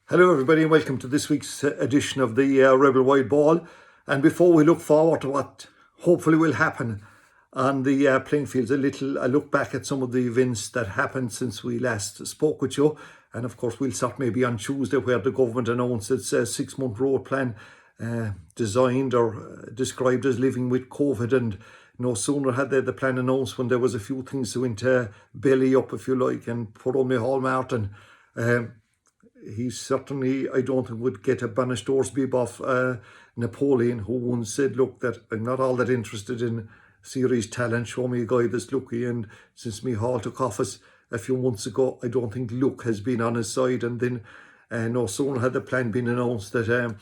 Hello everybody and welcome to this week's edition of the Rebel Wide Ball. And before we look forward to what hopefully will happen on the playing fields, a look back at some of the events that happened since we last spoke with you. And of course we'll start maybe on Tuesday, where the government announced its 6-month road plan, designed or described as living with COVID. And no sooner had they the plan announced when there was a few things that went belly up, if you like, and poor old Micheál Martin. He certainly, I don't think, would get a banished doors bib off Napoleon, who once said, look, that I'm not all that interested in series talent, show me a guy that's lucky. And since Micheál took office a few months ago, I don't think luck has been on his side. And then no sooner had the plan been announced that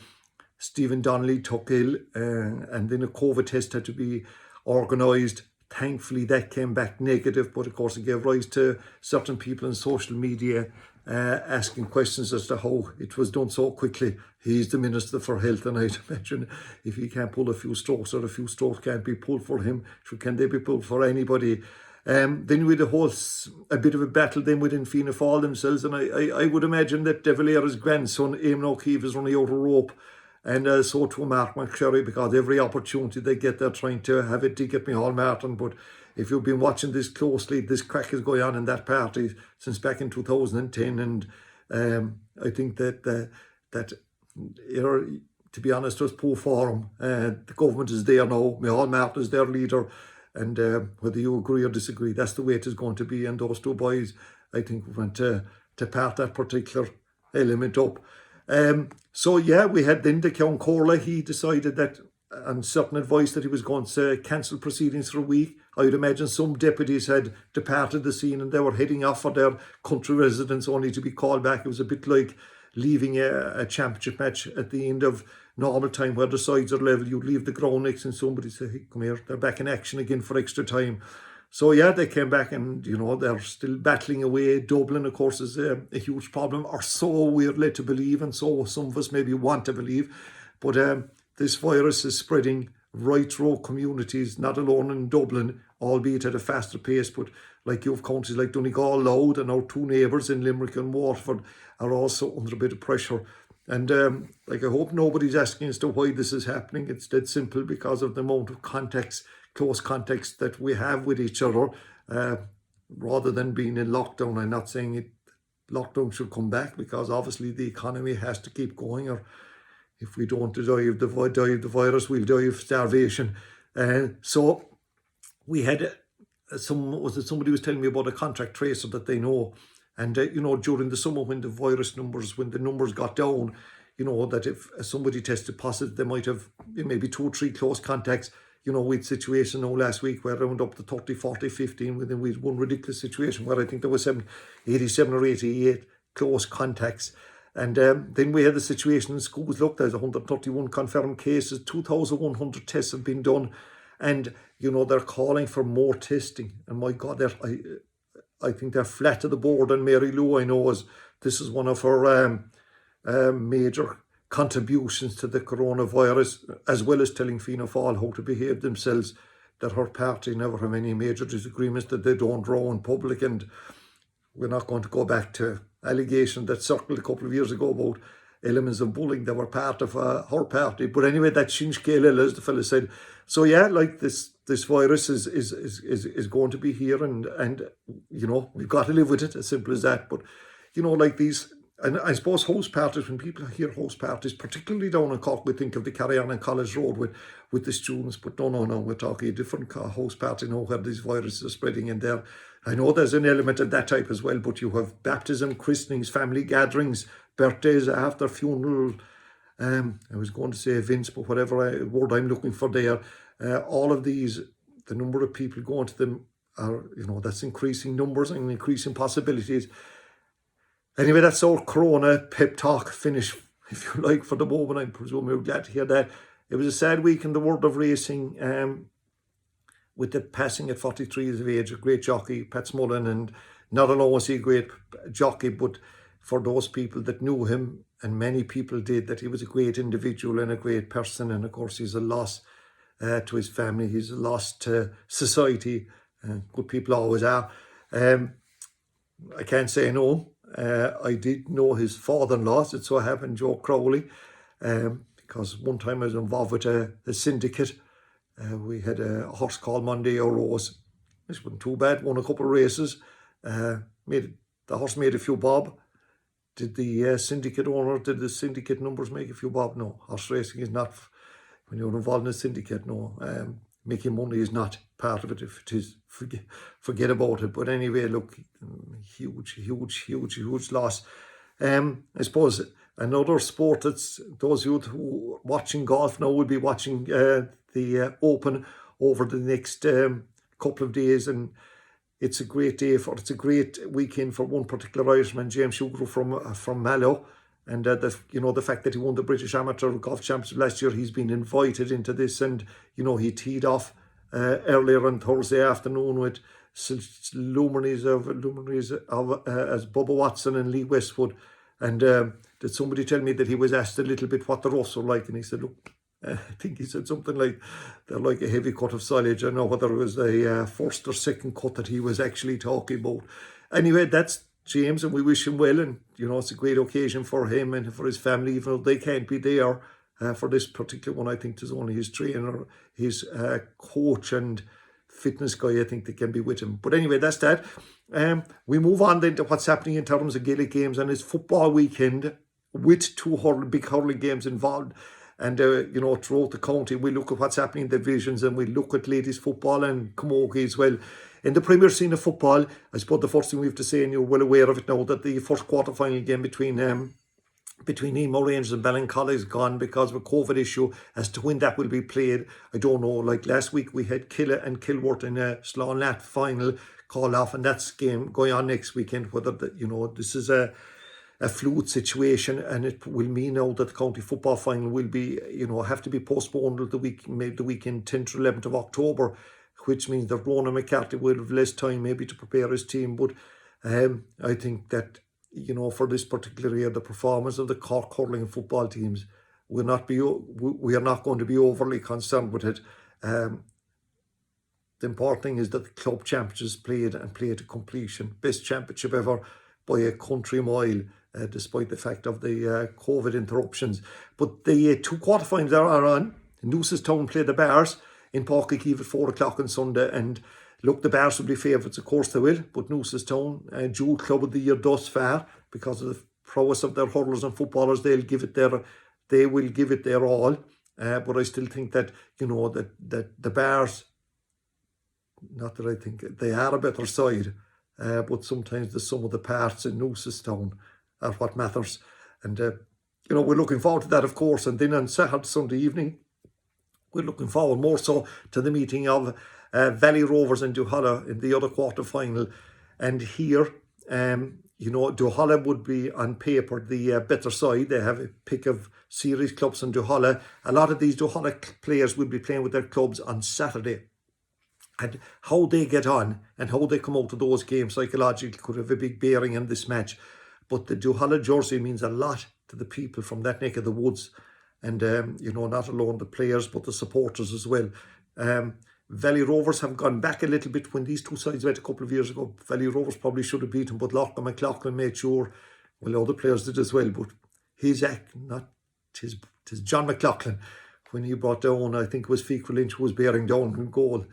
Stephen Donnelly took ill, and then a COVID test had to be organised. Thankfully that came back negative, but of course it gave rise to certain people in social media asking questions as to how it was done so quickly. He's the Minister for Health, and I'd imagine if he can't pull a few strokes, or a few strokes can't be pulled for him, so can they be pulled for anybody? Then we had a bit of a battle then within Fianna Fáil themselves, and I would imagine that De Valera's grandson, Eamon O'Keefe, is running out of rope, and so to Mark McSherry, because every opportunity they get, they're trying to have a dig at Micheál Martin. But if you've been watching this closely, this crack is going on in that party since back in 2010, and I think that to be honest, was poor form. The government is there now. Micheál Martin is their leader, and whether you agree or disagree, that's the way it is going to be. And those two boys, I think, went to part that particular element up. So yeah, we had then the Count Corla. He decided that, on certain advice, that he was going to cancel proceedings for a week. I would imagine some deputies had departed the scene and they were heading off for their country residence, only to be called back. It was a bit like leaving a championship match at the end of normal time, where the sides are level. You'd leave the ground next and somebody say, hey, come here, they're back in action again for extra time. So yeah, they came back, and they're still battling away. Dublin, of course, is a huge problem, or so we're led to believe, and so some of us maybe want to believe. But this virus is spreading right through communities, not alone in Dublin, albeit at a faster pace. But like you have counties like Donegal, Louth, and our two neighbours in Limerick and Waterford are also under a bit of pressure. And I hope nobody's asking as to why this is happening. It's dead simple, because of the amount of close contacts that we have with each other, rather than being in lockdown. I'm not saying lockdown should come back, because obviously the economy has to keep going, or if we don't die of the virus, we'll die of starvation. So we had somebody was telling me about a contact tracer that they know. And, during the summer, when the numbers got down, that if somebody tested positive, they might have maybe 2 or 3 close contacts. We had situation last week where round up to 30, 40, 15, within we had one ridiculous situation where I think there was 87 or 88 close contacts. And then we had the situation in schools. Look, there's 131 confirmed cases, 2,100 tests have been done. And, they're calling for more testing. And my God, I think they're flat to the board. And Mary Lou, I know, this is one of her major contributions to the coronavirus, as well as telling Fianna Fáil how to behave themselves, that her party never have any major disagreements, that they don't draw in public. And we're not going to go back to allegations that circled a couple of years ago about elements of bullying that were part of her party. But anyway, that's Sinn Féin, as the fellow said. So yeah, like this virus is going to be here, and we've got to live with it, as simple as that. But like these, and I suppose house parties, when people hear house parties, particularly down in Cork, we think of the Carrion and College Road with the students. But no, we're talking a different house party now, where these viruses are spreading in there. I know there's an element of that type as well, but you have baptism, christenings, family gatherings, birthdays after funeral. I was going to say events, but whatever word I'm looking for there. All of these, the number of people going to them are, that's increasing numbers and increasing possibilities. Anyway, that's our Corona pep talk finish, if you like, for the moment. I presume you're glad to hear that. It was a sad week in the world of racing, with the passing at 43 years of age, a great jockey, Pat Smullen. And not alone was he a great jockey, but for those people that knew him, and many people did, that he was a great individual and a great person. And of course, he's a loss to his family. He's a loss to society. Good people always are. I can't say no. I did know his father-in-law, it so happened, Joe Crowley, because one time I was involved with a syndicate. We had a horse called Monday or Rose. This wasn't too bad, won a couple of races. The horse made a few bob. Did the syndicate owner, did the syndicate numbers make a few bob? No, horse racing is not, when you're involved in a syndicate, no. Making money is not part of it. If it is, forget about it. But anyway, look, huge loss. I suppose another sport that's, those youth who are watching golf now will be watching the Open over the next couple of days, and it's a great day it's a great weekend for one particular Irishman, James Hugo from Mallow, and the fact that he won the British Amateur Golf Championship last year, he's been invited into this, and he teed off earlier on Thursday afternoon with luminaries of as Bubba Watson and Lee Westwood, and did somebody tell me that he was asked a little bit what the roughs were like, and he said, look, I think he said something like they're like a heavy cut of silage. I don't know whether it was the first or second cut that he was actually talking about. Anyway, that's James, and we wish him well, and it's a great occasion for him and for his family, even though they can't be there for this particular one. I think there's only his trainer, his coach and fitness guy, I think, that can be with him. But anyway, that's that. We move on then to what's happening in terms of Gaelic games, and it's football weekend with two big hurling games involved. And, throughout the county, we look at what's happening in the divisions, and we look at ladies football and camogie as well. In the Premier scene of football, I suppose the first thing we have to say, and you're well aware of it now, that the first quarter-final game between Emo Rangers and Ballincollig is gone because of a COVID issue. As to when that will be played, I don't know. Like last week, we had Killa and Kilworth in a Slán final call off, and that's game going on next weekend. Whether this is a fluid situation, and it will mean now that the county football final will be, have to be postponed till maybe the weekend 10th or 11th of October, which means that Ronan McCarthy will have less time maybe to prepare his team. But I think that, for this particular year, the performance of the Cork hurling and football teams we are not going to be overly concerned with it. The important thing is that the club championships played to completion. Best championship ever by a country mile, despite the fact of the COVID interruptions. But the two quarterfinals are on. Newcestown play the Bears in Cork GAA at 4 o'clock on Sunday, and look, the Bears will be favourites, of course they will, but Newcestown, Jewel Club of the year thus far, because of the prowess of their hurlers and footballers, they will give it their all. But I still think that, that the Bears, not that I think, they are a better side, but sometimes the sum of the parts in Newcestown are what matters. And, we're looking forward to that, of course. And then on Sunday evening, we're looking forward more so to the meeting of Valley Rovers and Duhallow in the other quarter-final. And here, Duhallow would be on paper the better side. They have a pick of series clubs in Duhallow. A lot of these Duhallow players will be playing with their clubs on Saturday. And how they get on and how they come out of those games psychologically could have a big bearing on this match. But the Duhallow jersey means a lot to the people from that neck of the woods. And, not alone the players, but the supporters as well. Valley Rovers have gone back a little bit when these two sides met a couple of years ago. Valley Rovers probably should have beaten, but Lachlan McLaughlin made sure, well, other players did as well, but his John McLaughlin, when he brought down, I think it was Fiacre Lynch who was bearing down in goal.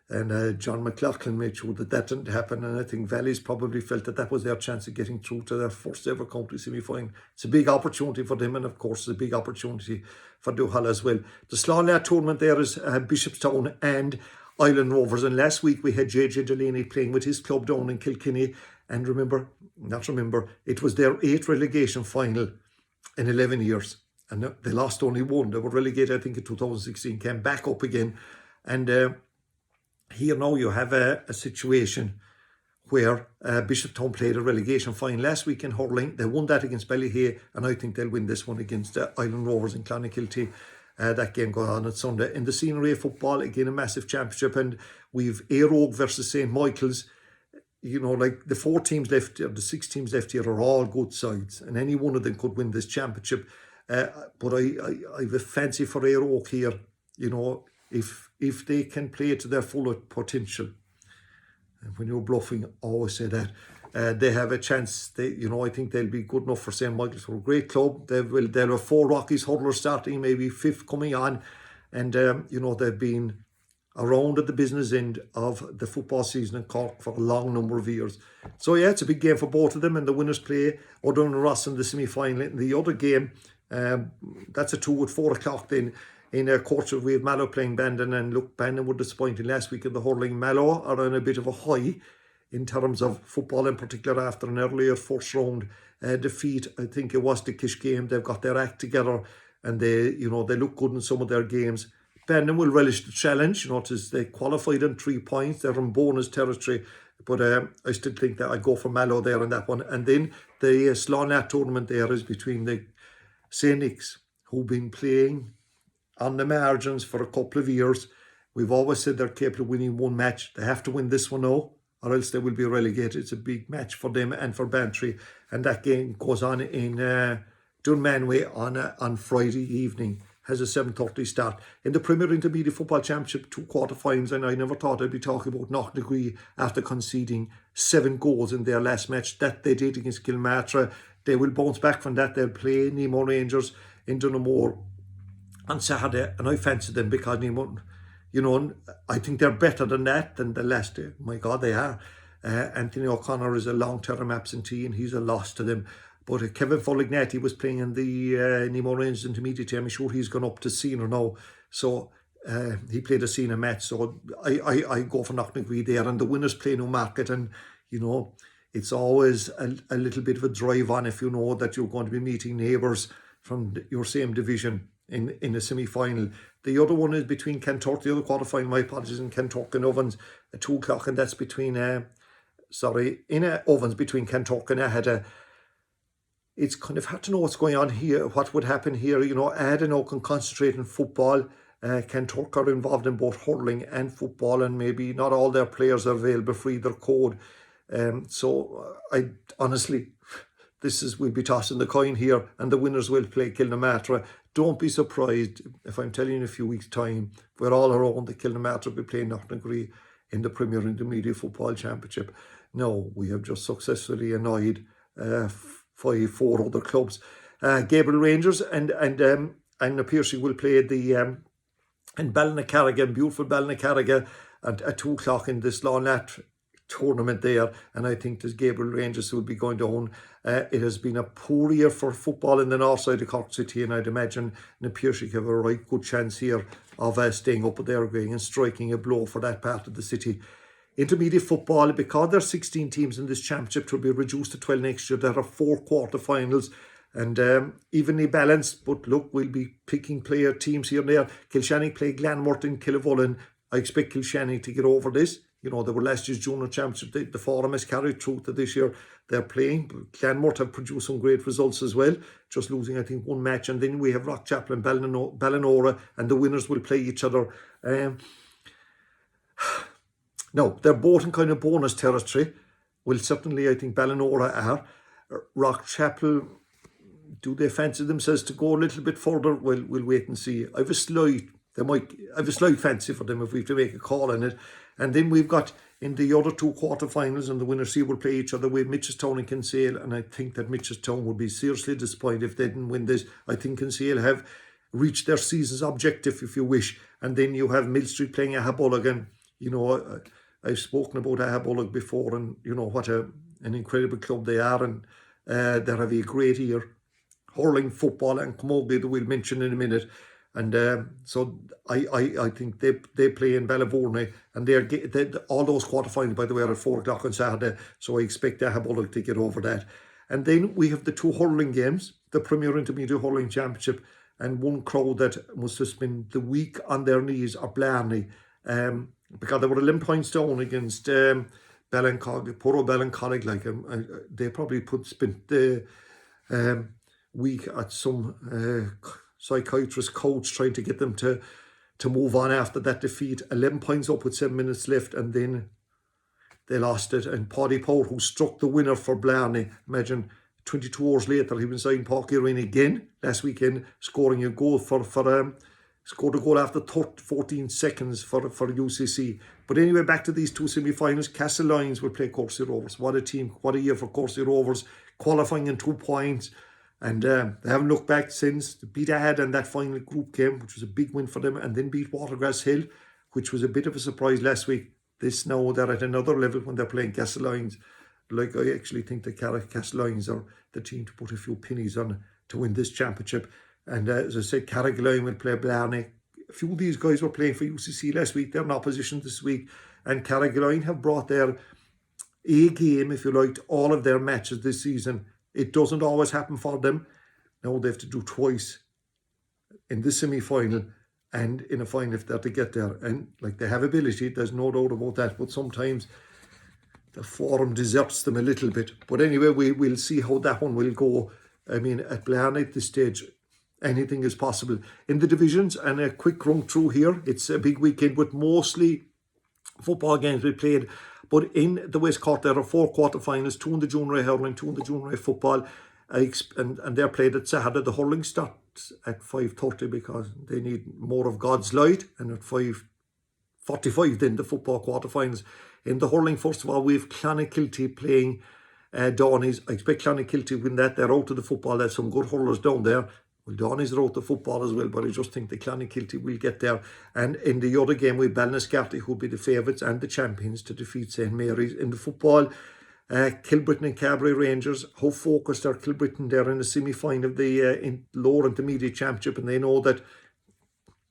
And John McLaughlin made sure that didn't happen. And I think Valley's probably felt that was their chance of getting through to their first ever county semi-final. It's a big opportunity for them, and of course it's a big opportunity for Duhallow as well. The Slán tournament there is Bishopstown and Island Rovers. And last week we had JJ Delaney playing with his club down in Kilkenny. And it was their 8th relegation final in 11 years. And they lost only one. They were relegated, I think, in 2016, came back up again. And here now you have a situation where Bishopstown played a relegation final last week in hurling. They won that against Ballyhay, and I think they'll win this one against Island Rovers in Clonakilty. That game going on Sunday. In the senior A football, again a massive championship, and we've Aerogue versus St. Michael's. Like the 4 teams left, or the 6 teams left here are all good sides, and any one of them could win this championship. But I have a fancy for Aerogue here, if they can play to their full potential. And when you're bluffing, I always say that. they have a chance. I think they'll be good enough for St. Michael's. For a great club. They'll have 4 Rockies hurlers starting, maybe 5th coming on. And, they've been around at the business end of the football season in Cork for a long number of years. So, yeah, it's a big game for both of them. And the winners play O'Donovan and Ross in the semi-final. In the other game, that's a 2 at 4 o'clock then. In Cork, we have Mallow playing Bandon. And look, Bandon were disappointing last week in the hurling. Mallow are on a bit of a high in terms of football, in particular after an earlier first round defeat. I think it was the Kish game. They've got their act together and they look good in some of their games. Bandon will relish the challenge. They qualified on 3 points. They're in bonus territory. But I still think that I'd go for Mallow there on that one. And then the Slaughter tournament there is between the St. Nick's, who've been playing on the margins for a couple of years. We've always said they're capable of winning one match. They have to win this one now, or else they will be relegated. It's a big match for them and for Bantry. And that game goes on in Dunmanway on Friday evening. Has a 7:30 start. In the Premier Intermediate Football Championship, 2 quarter-finals, and I never thought I'd be talking about Knocknagree after conceding 7 goals in their last match. That they did against Kilmatra. They will bounce back from that. They'll play Nemo Rangers in Dunamore on Saturday, and I fancy them because Nemo, I think they're better than that, than the last day. My God, they are. Anthony O'Connor is a long-term absentee, and he's a loss to them. But Kevin Follignati was playing in the Nemo Rangers Intermediate team. I'm sure he's gone up to senior now. So he played a senior match. So I go for Knocknagree there. And the winners play Newmarket. And, it's always a little bit of a drive on if you know that you're going to be meeting neighbours from your same division in a semi-final. The other one is between Kentork, the other quarter-final, my apologies, in Kentork and Ovens at 2 o'clock. And that's between, Ovens between Kentork and Ahada. It's kind of hard to know what's going on here, what would happen here. Ahada now can concentrate on football. Kentork are involved in both hurling and football, and maybe not all their players are available for either code. So I honestly, we'll be tossing the coin here, and the winners will play Kilnamatra. Don't be surprised if I'm telling you in a few weeks' time, we're all around the Kilnamatra will be playing Knocknagree in the Premier Intermediate Football Championship. No, we have just successfully annoyed 4 other clubs. Gabriel Rangers and Piercy will play in Ballinaccarriga, beautiful Ballinaccarriga, at 2 o'clock in this Lawnat tournament there. And I think there's Gabriel Rangers who will be going down. It has been a poor year for football in the north side of Cork City, and I'd imagine Na Piercy have a right good chance here of staying up with their grade and striking a blow for that part of the city. Intermediate football, because there's 16 teams in this championship, will be reduced to 12 next year. There are 4 quarter-finals and evenly balanced. But look, we'll be picking teams here and there. Kilshannig play Glanmort in Killavullen. I expect Kilshannig to get over this. They were last year's junior championship. The forum has carried through to this year. They're playing. But Glanmort have produced some great results as well, just losing, I think, 1 match. And then we have Rockchapel and Ballinora, and the winners will play each other. No, they're both in kind of bonus territory. Well, certainly I think Ballinora are. Rockchapel, do they fancy themselves to go a little bit further? Well, we'll wait and see. I have a slight fancy for them if we have to make a call on it. And then we've got in the other 2 quarter-finals, and the winners will play each other with Mitchelstown and Kinsale. And I think that Mitchelstown would be seriously disappointed if they didn't win this. I think Kinsale have reached their season's objective, if you wish. And then you have Mill Street playing Ahabullock, and I've spoken about Ahabullock before, and what an incredible club they are, and they're having a great year. Hurling, football and camogie that we'll mention in a minute. And so I think they play in Ballyvourney, and all those quarterfinals, by the way, are at 4 o'clock on Saturday. So I expect Ahabullock to get over that. And then we have the 2 hurling games, the Premier Intermediate Hurling Championship, and one crowd that must have spent the week on their knees are Blarney. Because they were 11 points down against Ballincollig. They probably spent the week at some psychiatrist coach trying to get them to move on after that defeat. 11 points up with 7 minutes left, and then they lost it. And Paudie Power, who struck the winner for Blarney, imagine 22 hours later he was inside Páirc Uí Rinn again last weekend, scoring a goal for Scored a goal after 14 seconds for UCC. But anyway, back to these two semi-finals. Castlelyons will play Cork Rovers. What a team, what a year for Cork Rovers. Qualifying in 2 points. And they haven't looked back since. They beat Ahead in that final group game, which was a big win for them. And then beat Watergrass Hill, which was a bit of a surprise last week. This now they're at another level when they're playing Castlelyons. Like, I actually think the Castlelyons are the team to put a few pennies on to win this championship. And as I said, Carrigaline will play Blarney. A few of these guys were playing for UCC last week. They're in opposition this week. And Carrigaline have brought their A game, if you like, to all of their matches this season. It doesn't always happen for them. Now they have to do twice in the semi-final and in a final if they're to get there. And like, they have ability, there's no doubt about that. But sometimes the form deserts them a little bit. But anyway, we'll see how that one will go. I mean, at Blarney at this stage, anything is possible. In the divisions, and a quick run through here, it's a big weekend with mostly football games we played. But in the West Cork, there are 4 quarterfinals, 2 in the junior hurling, 2 in the junior football. And they're played at Saturday. The hurling starts at 5:30 because they need more of God's light. And at 5:45 then the football quarterfinals. In the hurling, first of all, we have Clonakilty playing Dawneys. I expect Clonakilty to win that. They're out of the football. There's some good hurlers down there. Well, Dawneys are out the football as well, but I just think the Clonakilty will get there. And in the other game, we have Ballinascarty, who will be the favourites and the champions to defeat St. Mary's. In the football, Kilbritton and Cabray Rangers. How focused are Kilbritton? They're in the semi-final of the lower intermediate championship, and they know that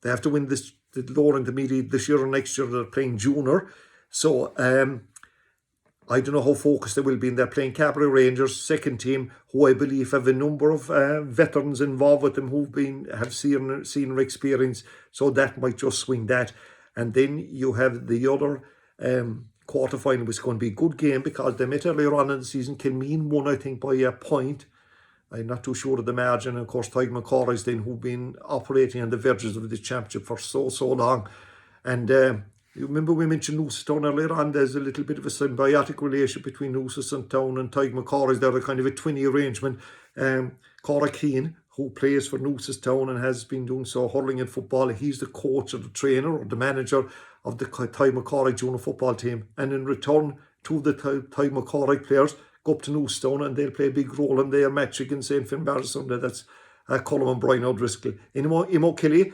they have to win the lower intermediate this year or next year. They're playing junior. So, I don't know how focused they will be. And they're playing Cabray Rangers, second team, who I believe have a number of veterans involved with them who've have senior experience. So that might just swing that. And then you have the other quarterfinal, which is going to be a good game because they met earlier on in the season. Kilmeen won, I think, by a point. I'm not too sure of the margin. And of course, Tygmacorrig's then, who've been operating on the verges of this championship for so long. And you remember we mentioned Noosastown earlier on. There's a little bit of a symbiotic relationship between Noosastown and Tygmacorrig's. They're a kind of a twinny arrangement. Cora Keane, who plays for Noosastown and has been doing so hurling and football, he's the coach or the trainer or the manager of the Tygmacorrig junior football team. And in return, 2 of the Tygmacorrig players go up to Noosastown and they'll play a big role in their match against St. Finbarr Sunday. That's Cullum and Brian O'Driscoll. In Imokilly,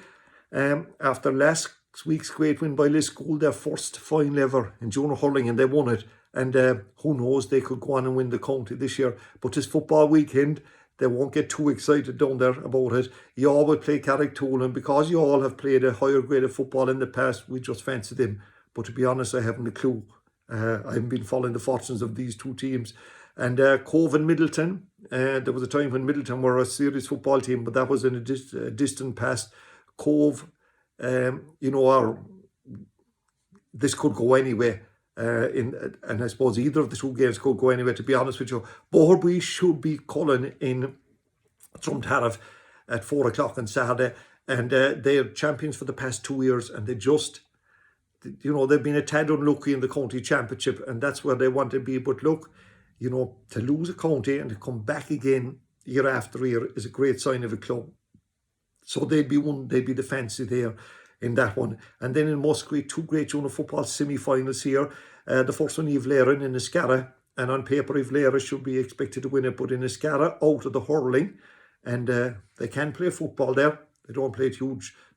after last week's great win by Liscool, their first final ever in junior hurling, and they won it. And who knows, they could go on and win the county this year. But this football weekend, they won't get too excited down there about it. You all will play Carricktool, and because you all have played a higher grade of football in the past, we just fancy them. But to be honest, I haven't a clue. I haven't been following the fortunes of these two teams. And Cove and Middleton, there was a time when Middleton were a serious football team, but that was in a distant past. Cove, this could go anyway. And I suppose either of the two games could go anyway, to be honest with you. Borby should be Cullen in Drumtariff at 4 o'clock on Saturday. And they're champions for the past 2 years, and they just, they've been a tad unlucky in the county championship, and that's where they want to be. But look, to lose a county and to come back again year after year is a great sign of a club. So they'd be the fancy there in that one. And then in Musgrave, 2 great junior football semi-finals here. The first one, Eve Laren in Escara, and on paper Eve Laren should be expected to win it, but in Escara, out of the hurling, and they can play football there. They don't play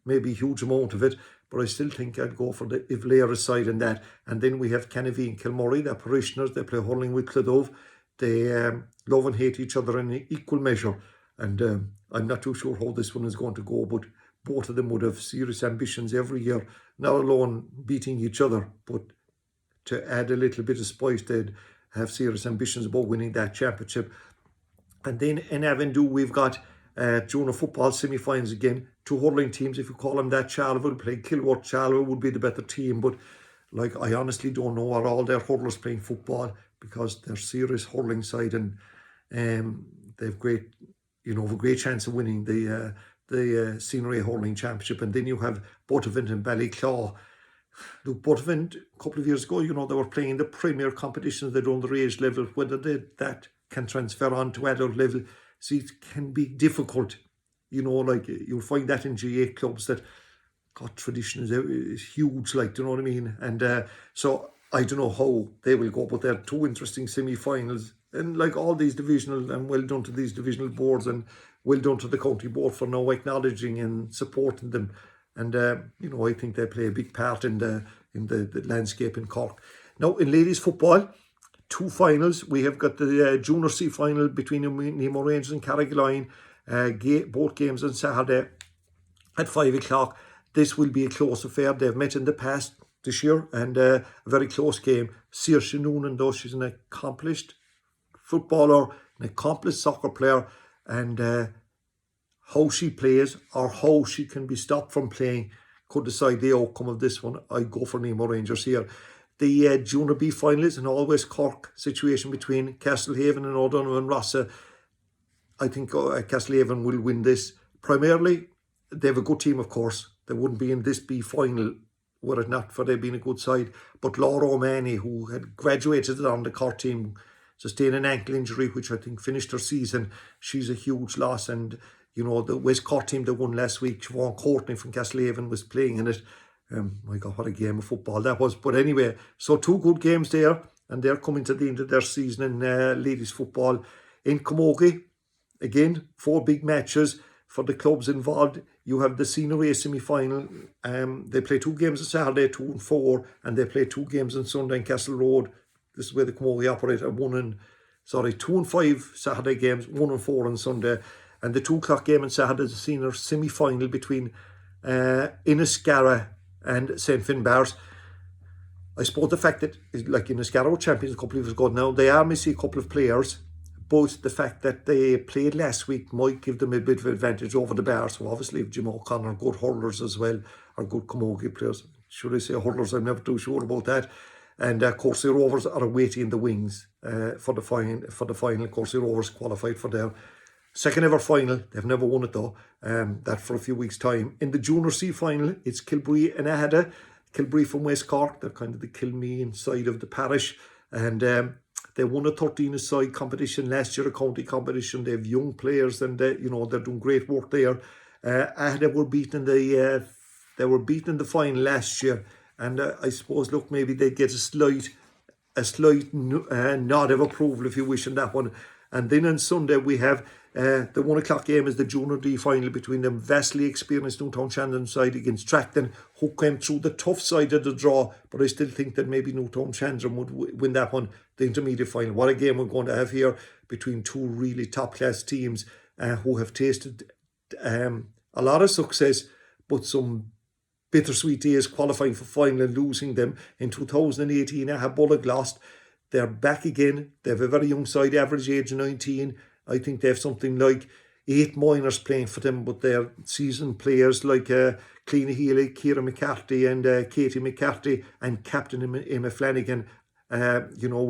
maybe a huge amount of it, but I still think I'd go for the Eve Laren side in that. And then we have Kennevy and Kilmurray, they're parishioners, they play hurling with Clodove. They love and hate each other in equal measure. And I'm not too sure how this one is going to go, but both of them would have serious ambitions every year, not alone beating each other, but to add a little bit of spice, they'd have serious ambitions about winning that championship. And then in Avondhu, we've got junior football semi-finals again. 2 hurling teams, if you call them that. Charleville will play Kilworth. Charleville would be the better team, but I honestly don't know, are all their hurlers playing football, because they're serious hurling side, and they've great, a great chance of winning the Scenery Hurling Championship. And then you have Buttevant and Ballyclaw. Look, Buttevant, a couple of years ago, they were playing the premier competitions. They're on the age level. Whether that can transfer on to adult level, see, it can be difficult. You'll find that in GA clubs that God, tradition is huge, like, do you know what I mean? And so I don't know how they will go, but they're two interesting semi-finals. And like all these divisional, and well done to these divisional boards, and well done to the county board for now acknowledging and supporting them. And you know, I think they play a big part in the landscape in Cork. Now in ladies football, two finals. We have got the Junior C final between Nemo Rangers and Carrigaline. Both games on Saturday at 5 o'clock. This will be a close affair. They've met in the past this year, and a very close game. Saoirse Noonan, though, she's an accomplished footballer, an accomplished soccer player, and how she plays or how she can be stopped from playing could decide the outcome of this one. I go for Nemo Rangers here. The Junior B final is an always Cork situation between Castlehaven and O'Donovan and Rossa. I think Castlehaven will win this. Primarily, they have a good team, of course. They wouldn't be in this B final were it not for they being a good side. But Laura O'Mahony, who had graduated on the Cork team, sustained an ankle injury, which I think finished her season. She's a huge loss. And, you know, the West Cork team that won last week, Siobhan Courtney from Castlehaven was playing in it. My God, what a game of football that was. But anyway, so two good games there. And they're coming to the end of their season in ladies football. In Camogie, again, 4 big matches for the clubs involved. You have the Senior A semi-final. They play 2 games on Saturday, 2 and 4, and they play 2 games on Sunday in Castle Road. This is where the Camogie operate at 2 and 5 Saturday games, 1 and 4 on Sunday. And the 2 o'clock game on Saturday is the senior semi-final between Inniscarra and St. Finbarrs. I suppose the fact that, like, Inniscarra were champions a couple of years ago now, they are missing a couple of players. But the fact that they played last week might give them a bit of advantage over the bar. So obviously if Jim O'Connor, good hurlers as well, are good Camogie players. Should I say hurlers? I'm never too sure about that. And Cork Rovers are waiting in the wings for the final. Cork Rovers qualified for their second ever final. They've never won it though. That for a few weeks' time. In the Junior C final, it's Kilbree and Ahada. Kilbree from West Cork. They're kind of the Kilmean side of the parish. And they won a 13-a-side competition last year, a county competition. They have young players, and you know, they're doing great work there. Ahada were beaten in the final last year, and I suppose, look, maybe they get a slight nod of approval, if you wish, in that one. And then on Sunday we have the 1 o'clock game is the Junior D final between the vastly experienced Newtown Shandon side against Tracton, who came through the tough side of the draw, but I still think that maybe Newtown Shandon would win that one, the intermediate final. What a game we're going to have here between two really top class teams who have tasted a lot of success, but some bittersweet days qualifying for final and losing them. In 2018, Bullock lost. They're back again. They have a very young side, average age of 19. I think they have something like 8 minors playing for them, but they're seasoned players like Cleena Healy, Ciara McCarthy and Katie McCarthy, and Captain Emma Flanagan, you know,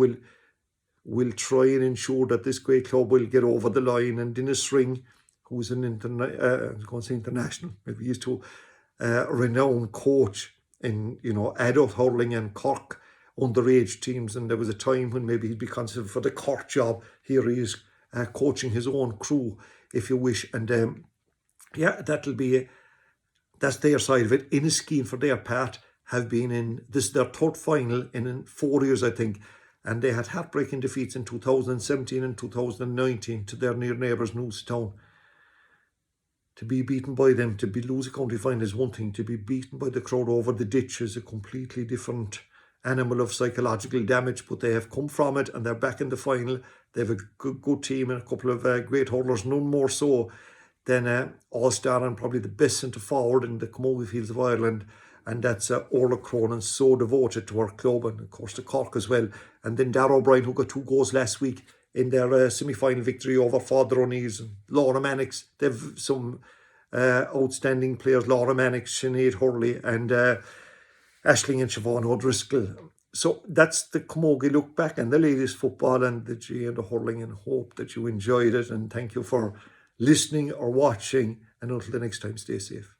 will try and ensure that this great club will get over the line. And Dennis Ring, who's an international, maybe used to renowned coach in, you know, adult hurling and Cork underage teams, and there was a time when maybe he'd be considered for the Cork job. Here he is coaching his own crew, if you wish. And yeah, that's their side of it. Inniskeen, for their part, have been in, this is their 3rd final in 4 years, I think, and they had heartbreaking defeats in 2017 and 2019 to their near neighbours Newstown. To be beaten by them, to lose a county final is one thing. To be beaten by the crowd over the ditch is a completely different animal of psychological damage. But they have come from it, and they're back in the final. They have a good team and a couple of great hurlers, none more so than all-star and probably the best centre forward in the Camogie Fields of Ireland. And that's Orla Cronin, so devoted to her club, and of course to Cork as well. And then Darragh O'Brien, who got 2 goals last week in their semi-final victory over Father O'Neill's. And Laura Mannix, they've some outstanding players, Laura Mannix, Sinead Hurley, and Aisling and Siobhan O'Driscoll. So that's the Camogie look back and the ladies football and the GAA and the hurling, and hope that you enjoyed it. And thank you for listening or watching. And until the next time, stay safe.